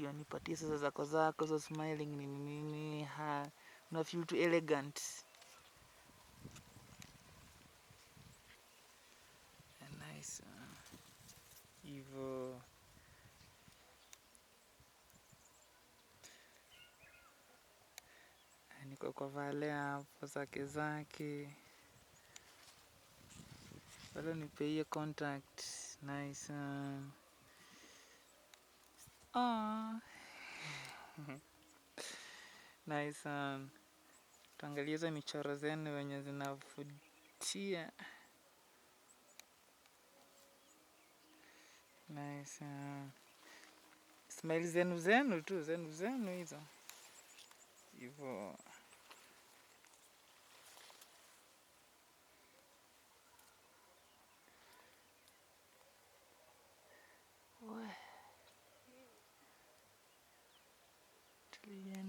hiyo. Nipatie sasa zako so smiling nini una feel too elegant. Nice. Hivyo niko kwa Vale hapo zake bado nipe hiyo contact. Nice. Nice. Tuangalie hizo michoro zenu wenye zinavutia. Nice. Smile zenu tu, zenu hizo. Hivyo. Tulia.